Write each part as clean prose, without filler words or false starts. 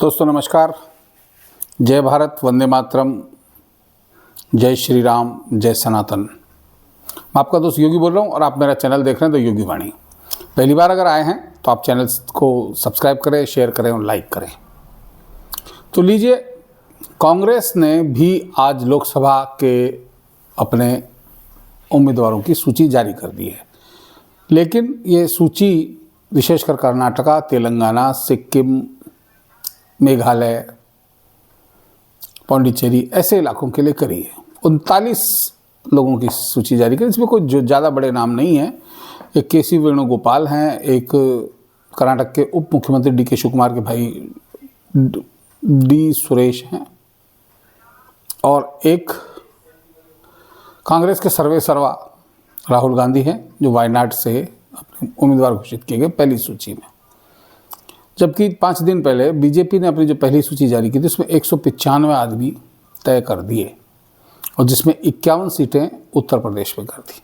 दोस्तों नमस्कार। जय भारत, वंदे मातरम, जय श्री राम, जय सनातन। मैं आपका दोस्त योगी बोल रहा हूँ और आप मेरा चैनल देख रहे हैं तो योगी वाणी। पहली बार अगर आए हैं तो आप चैनल को सब्सक्राइब करें, शेयर करें और लाइक करें। तो लीजिए, कांग्रेस ने भी आज लोकसभा के अपने उम्मीदवारों की सूची जारी कर दी है, लेकिन ये सूची विशेषकर कर्नाटका, तेलंगाना, सिक्किम, मेघालय, पौंडीचेरी ऐसे इलाकों के लिए करी है। 39 लोगों की सूची जारी करी। इसमें कोई जो ज़्यादा बड़े नाम नहीं हैं। एक के.सी. वेणुगोपाल हैं, एक कर्नाटक के उप मुख्यमंत्री डी.के. शिवकुमार के भाई डी. सुरेश हैं, और एक कांग्रेस के सर्वेसर्वा राहुल गांधी हैं, जो वायनाड से अपने उम्मीदवार घोषित किए गए पहली सूची में। जबकि 5 दिन पहले बीजेपी ने अपनी जो पहली सूची जारी की थी उसमें 195 आदमी तय कर दिए, और जिसमें 51 सीटें उत्तर प्रदेश में कर दी।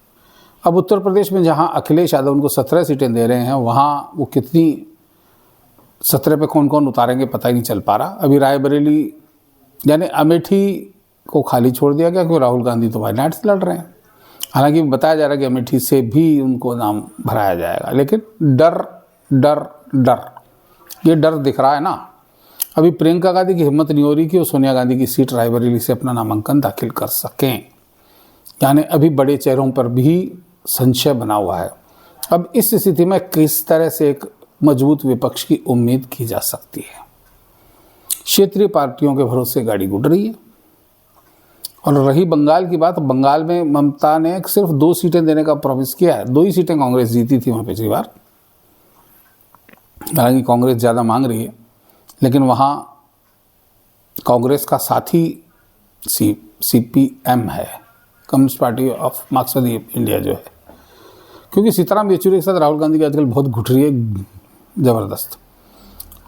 अब उत्तर प्रदेश में जहां अखिलेश यादव उनको 17 सीटें दे रहे हैं, वहां वो कितनी 17 पे कौन कौन उतारेंगे पता ही नहीं चल पा रहा। अभी रायबरेली यानी अमेठी को खाली छोड़ दिया गया, क्योंकि राहुल गांधी तो वायनाड से लड़ रहे हैं। हालांकि बताया जा रहा है कि अमेठी से भी उनको नाम भराया जाएगा, लेकिन डर डर डर ये डर दिख रहा है ना। अभी प्रियंका गांधी की हिम्मत नहीं हो रही कि वो सोनिया गांधी की सीट रायबरेली से अपना नामांकन दाखिल कर सकें। यानी अभी बड़े चेहरों पर भी संशय बना हुआ है। अब इस स्थिति में किस तरह से एक मजबूत विपक्ष की उम्मीद की जा सकती है? क्षेत्रीय पार्टियों के भरोसे गाड़ी गुड़ रही है। और रही बंगाल की बात, बंगाल में ममता ने सिर्फ 2 सीटें देने का प्रॉमिस किया है। 2 ही सीटें कांग्रेस जीती थी वहाँ पिछली बार। हालांकि कांग्रेस ज़्यादा मांग रही है, लेकिन वहाँ कांग्रेस का साथी CPM है, कम्युनिस्ट पार्टी ऑफ मार्क्सवादी इंडिया जो है। क्योंकि सीताराम येचुरी के साथ राहुल गांधी की आजकल बहुत घुट रही है ज़बरदस्त,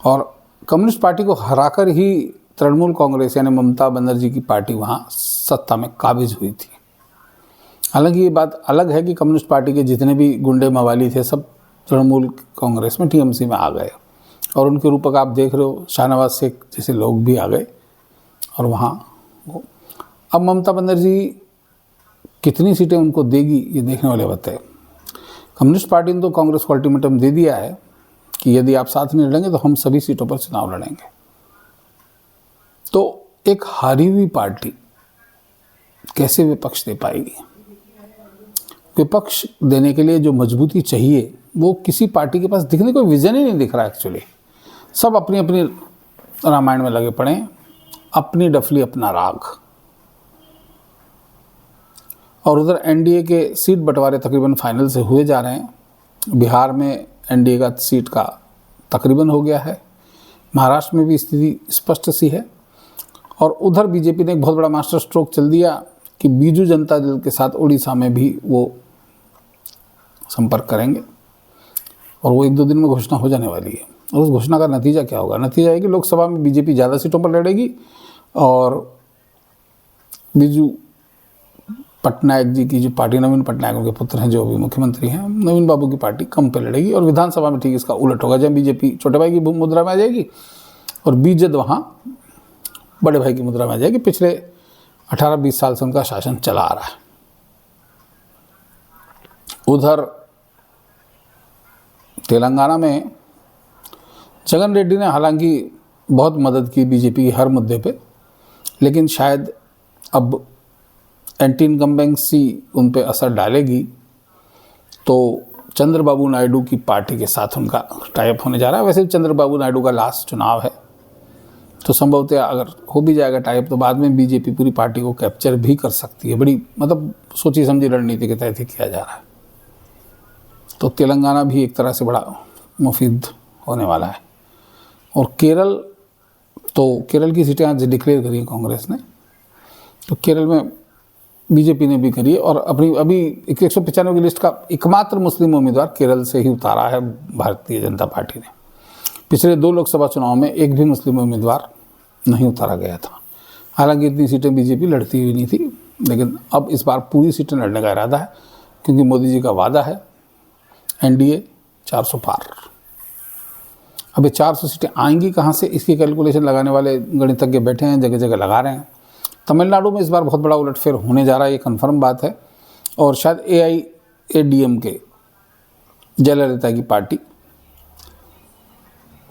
और कम्युनिस्ट पार्टी को हराकर ही तृणमूल कांग्रेस यानी ममता बनर्जी की पार्टी वहाँ सत्ता में काबिज हुई थी। हालांकि ये बात अलग है कि कम्युनिस्ट पार्टी के जितने भी गुंडे मवाली थे सब तृणमूल कांग्रेस में TMC में आ गए, और उनके रूपक आप देख रहे हो, शाहनवाज शेख जैसे लोग भी आ गए। और वहाँ अब ममता बनर्जी कितनी सीटें उनको देगी ये देखने वाले बात है। कम्युनिस्ट पार्टी ने तो कांग्रेस को अल्टीमेटम दे दिया है कि यदि आप साथ नहीं लड़ेंगे तो हम सभी सीटों पर चुनाव लड़ेंगे। तो एक हारी हुई पार्टी कैसे विपक्ष दे पाएगी? विपक्ष देने के लिए जो मजबूती चाहिए वो किसी पार्टी के पास दिखने, कोई विजन ही नहीं दिख रहा एक्चुअली। सब अपनी अपनी रामायण में लगे पड़े हैं, अपनी डफली अपना राग। और उधर NDA के सीट बंटवारे तकरीबन फाइनल से हुए जा रहे हैं। बिहार में NDA का सीट का तकरीबन हो गया है। महाराष्ट्र में भी स्थिति स्पष्ट सी है। और उधर बीजेपी ने एक बहुत बड़ा मास्टर स्ट्रोक चल दिया कि बीजू जनता दल के साथ उड़ीसा में भी वो संपर्क करेंगे, और वो 1-2 दिन में घोषणा हो जाने वाली है। और उस घोषणा का नतीजा क्या होगा? नतीजा है कि लोकसभा में बीजेपी ज़्यादा सीटों पर लड़ेगी, और बीजू पटनायक जी की जो पार्टी, नवीन पटनायक उनके पुत्र हैं जो अभी मुख्यमंत्री हैं, नवीन बाबू की पार्टी कम पे लड़ेगी। और विधानसभा में ठीक इसका उलट होगा, जहाँ बीजेपी छोटे भाई की मुद्रा में आ जाएगी और बीजेद वहाँ बड़े भाई की मुद्रा में आ जाएगी। पिछले 18-20 साल से उनका शासन चला आ रहा है। उधर तेलंगाना में जगन रेड्डी ने हालांकि बहुत मदद की बीजेपी की हर मुद्दे पे, लेकिन शायद अब एंटी इनकम्बेंसी उन पे असर डालेगी। तो चंद्रबाबू नायडू की पार्टी के साथ उनका टाइप होने जा रहा है। वैसे चंद्रबाबू नायडू का लास्ट चुनाव है, तो संभवतः अगर हो भी जाएगा टाइप तो बाद में बीजेपी पूरी पार्टी को कैप्चर भी कर सकती है। बड़ी मतलब सोची समझी रणनीति के तहत ही किया जा रहा है। तो तेलंगाना भी एक तरह से बड़ा मुफीद होने वाला है। और केरल की सीटें आज डिक्लेयर करी है कांग्रेस ने। तो केरल में बीजेपी ने भी करी है, और अपनी अभी 195 की लिस्ट का एकमात्र मुस्लिम उम्मीदवार केरल से ही उतारा है भारतीय जनता पार्टी ने। पिछले 2 लोकसभा चुनाव में एक भी मुस्लिम उम्मीदवार नहीं उतारा गया था। हालांकि इतनी सीटें बीजेपी लड़ती हुई नहीं थी, लेकिन अब इस बार पूरी सीटें लड़ने का इरादा है, क्योंकि मोदी जी का वादा है NDA 400 पार। अब ये 400 सीटें आएंगी कहाँ से, इसकी कैलकुलेशन लगाने वाले गणितज्ञ बैठे हैं, जगह जगह लगा रहे हैं। तमिलनाडु में इस बार बहुत बड़ा उलटफेर होने जा रहा है, ये कन्फर्म बात है। और शायद AIADMK जयललिता की पार्टी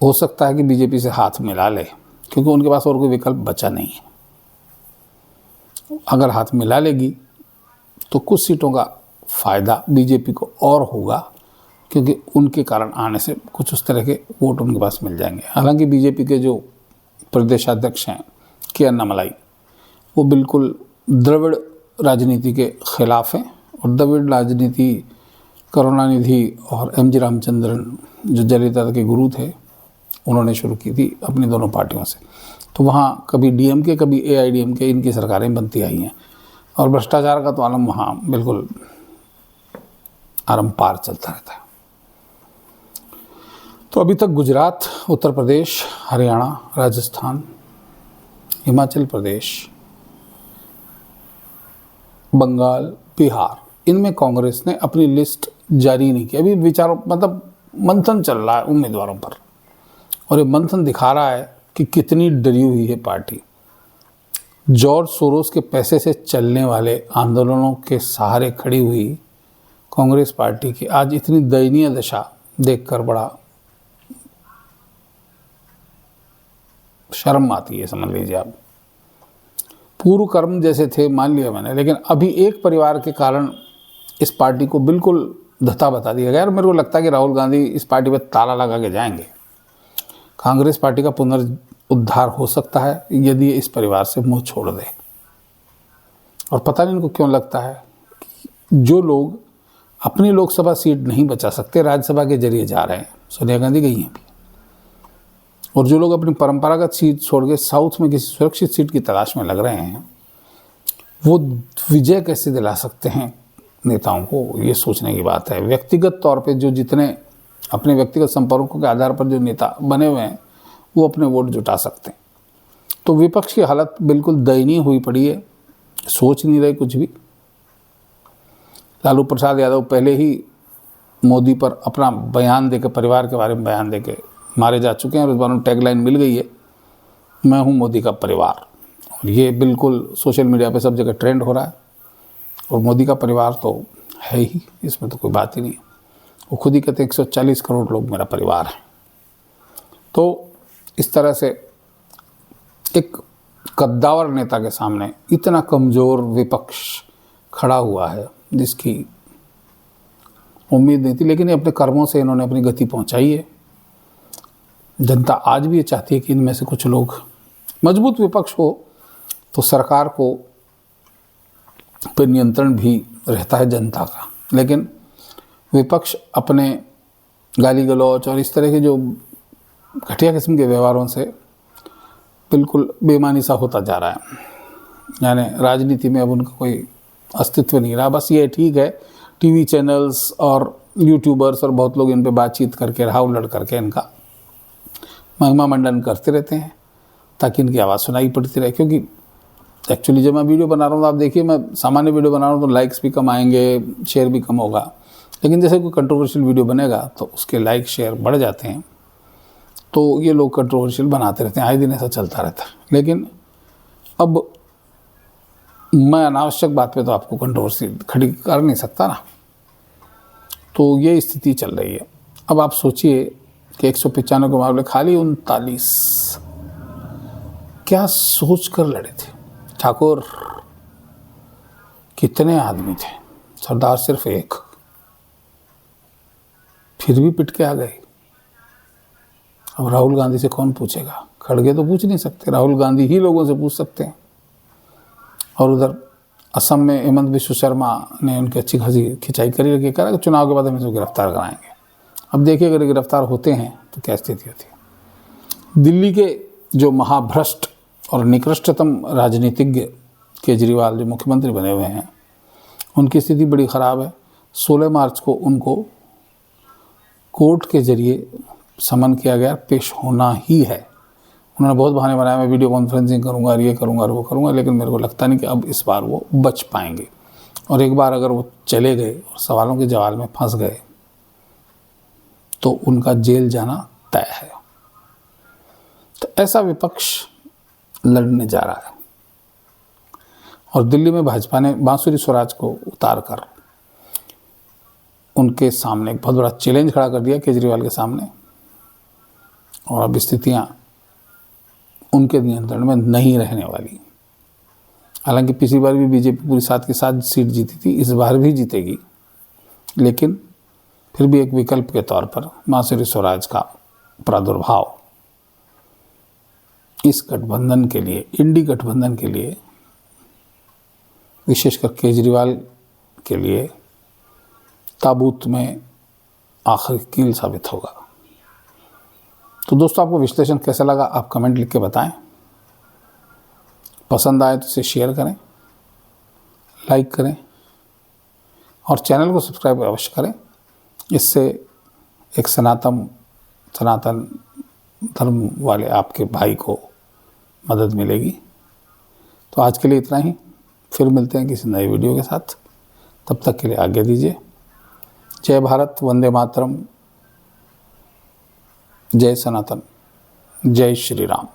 हो सकता है कि बीजेपी से हाथ मिला ले, क्योंकि उनके पास और कोई विकल्प बचा नहीं है। अगर हाथ मिला लेगी तो कुछ सीटों का फ़ायदा बीजेपी को और होगा, क्योंकि उनके कारण आने से कुछ उस तरह के वोट उनके पास मिल जाएंगे। हालांकि बीजेपी के जो प्रदेशाध्यक्ष हैं के अन्नामलाई, वो बिल्कुल द्रविड़ राजनीति के खिलाफ हैं। और द्रविड़ राजनीति करुणानिधि और MG रामचंद्रन जो जयललिता के गुरु थे, उन्होंने शुरू की थी अपनी दोनों पार्टियों से। तो वहाँ कभी DMK कभी AIADMK इनकी सरकारें बनती आई हैं, और भ्रष्टाचार का तो आलम वहाँ बिल्कुल आरंपार चलता रहता है। तो अभी तक गुजरात, उत्तर प्रदेश, हरियाणा, राजस्थान, हिमाचल प्रदेश, बंगाल, बिहार, इनमें कांग्रेस ने अपनी लिस्ट जारी नहीं की। अभी विचारों मतलब मंथन चल रहा है उम्मीदवारों पर, और ये मंथन दिखा रहा है कि कितनी डरी हुई है पार्टी। जॉर्ज सोरोस के पैसे से चलने वाले आंदोलनों के सहारे खड़ी हुई कांग्रेस पार्टी की आज इतनी दयनीय दशा देखकर बड़ा शर्म आती है, समझ लीजिए आप। पूर्व कर्म जैसे थे मान लिया मैंने, लेकिन अभी एक परिवार के कारण इस पार्टी को बिल्कुल धता बता दिया गया। और मेरे को लगता है कि राहुल गांधी इस पार्टी पर ताला लगा के जाएंगे। कांग्रेस पार्टी का पुनरुद्धार हो सकता है यदि इस परिवार से मुंह छोड़ दे। और पता नहीं इनको क्यों लगता है कि जो लोग अपनी लोकसभा सीट नहीं बचा सकते, राज्यसभा के जरिए जा रहे हैं, सोनिया गांधी गई हैं, और जो लोग अपनी परंपरागत सीट छोड़ के साउथ में किसी सुरक्षित सीट की तलाश में लग रहे हैं, वो विजय कैसे दिला सकते हैं नेताओं को, ये सोचने की बात है। व्यक्तिगत तौर पे जो जितने अपने व्यक्तिगत संपर्कों के आधार पर जो नेता बने हुए हैं, वो अपने वोट जुटा सकते हैं। तो विपक्ष की हालत बिल्कुल दयनीय हुई पड़ी है, सोच नहीं रहे कुछ भी। लालू प्रसाद यादव पहले ही मोदी पर अपना बयान देकर, परिवार के बारे में बयान देकर मारे जा चुके हैं, और इस बार उन्हें टैगलाइन मिल गई है, मैं हूं मोदी का परिवार। और ये बिल्कुल सोशल मीडिया पे सब जगह ट्रेंड हो रहा है। और मोदी का परिवार तो है ही, इसमें तो कोई बात ही नहीं है। वो खुद ही कहते हैं 140 करोड़ लोग मेरा परिवार है। तो इस तरह से एक कद्दावर नेता के सामने इतना कमज़ोर विपक्ष खड़ा हुआ है, जिसकी उम्मीद नहीं थी, लेकिन अपने कर्मों से इन्होंने अपनी गति पहुंचाई है। जनता आज भी ये चाहती है कि इनमें से कुछ लोग, मजबूत विपक्ष हो तो सरकार को पर नियंत्रण भी रहता है जनता का, लेकिन विपक्ष अपने गाली गलौच और इस तरह के जो घटिया किस्म के व्यवहारों से बिल्कुल बेईमानी सा होता जा रहा है। यानी राजनीति में अब उनका कोई अस्तित्व नहीं रहा। बस ये ठीक है, टीवी चैनल्स और यूट्यूबर्स और बहुत लोग इन पे बातचीत करके, राह उलट करके इनका महिमा मंडन करते रहते हैं, ताकि इनकी आवाज़ सुनाई पड़ती रहे। क्योंकि एक्चुअली जब मैं वीडियो बना रहा हूँ तो आप देखिए, मैं सामान्य वीडियो बना रहा हूँ तो लाइक्स भी कम आएंगे, शेयर भी कम होगा। लेकिन जैसे कोई कंट्रोवर्शियल वीडियो बनेगा तो उसके लाइक शेयर बढ़ जाते हैं। तो ये लोग कंट्रोवर्शियल बनाते रहते हैं, आए दिन ऐसा चलता रहता है। लेकिन अब मैं अनावश्यक बात पे तो आपको कंट्रोवर्सी खड़ी कर नहीं सकता ना। तो ये स्थिति चल रही है। अब आप सोचिए कि 195 के मुकाबले खाली 39, क्या सोच कर लड़े थे ठाकुर। कितने आदमी थे, सरदार सिर्फ एक, फिर भी पिट के आ गए। अब राहुल गांधी से कौन पूछेगा? खड़गे तो पूछ नहीं सकते, राहुल गांधी ही लोगों से पूछ सकते हैं। और उधर असम में हेमंत बिश्व शर्मा ने उनकी अच्छी खासी खिंचाई करी रखी, कहा कि चुनाव के बाद हम इसको गिरफ्तार कराएंगे। अब देखिए अगर गिरफ्तार होते हैं तो क्या स्थिति होती है। दिल्ली के जो महाभ्रष्ट और निकृष्टतम राजनीतिज्ञ केजरीवाल जो मुख्यमंत्री बने हुए हैं, उनकी स्थिति बड़ी ख़राब है। 16 मार्च को उनको कोर्ट के जरिए समन किया गया, पेश होना ही है। उन्होंने बहुत बहाने बनाया, मैं वीडियो कॉन्फ्रेंसिंग करूंगा, ये करूंगा और वो करूंगा, लेकिन मेरे को लगता नहीं कि अब इस बार वो बच पाएंगे। और एक बार अगर वो चले गए और सवालों के जवाल में फंस गए तो उनका जेल जाना तय है। तो ऐसा विपक्ष लड़ने जा रहा है और दिल्ली में भाजपा ने बांसुरी स्वराज को उतार कर उनके सामने एक बहुत बड़ा चैलेंज खड़ा कर दिया केजरीवाल के सामने, और अब स्थितियां उनके नियंत्रण में नहीं रहने वाली। हालांकि पिछली बार भी बीजेपी पूरी 7 की 7 सीट जीती थी, इस बार भी जीतेगी, लेकिन फिर भी एक विकल्प के तौर पर बांसुरी स्वराज का प्रादुर्भाव इस गठबंधन के लिए, इंडी गठबंधन के लिए, विशेषकर केजरीवाल के लिए ताबूत में आखिरी कील साबित होगा। तो दोस्तों, आपको विश्लेषण कैसा लगा आप कमेंट लिख के बताएं। पसंद आए तो इसे शेयर करें, लाइक करें और चैनल को सब्सक्राइब अवश्य करें। इससे एक सनातन धर्म वाले आपके भाई को मदद मिलेगी। तो आज के लिए इतना ही, फिर मिलते हैं किसी नए वीडियो के साथ। तब तक के लिए आज्ञा दीजिए। जय भारत, वंदे मातरम, जय सनातन, जय श्री राम।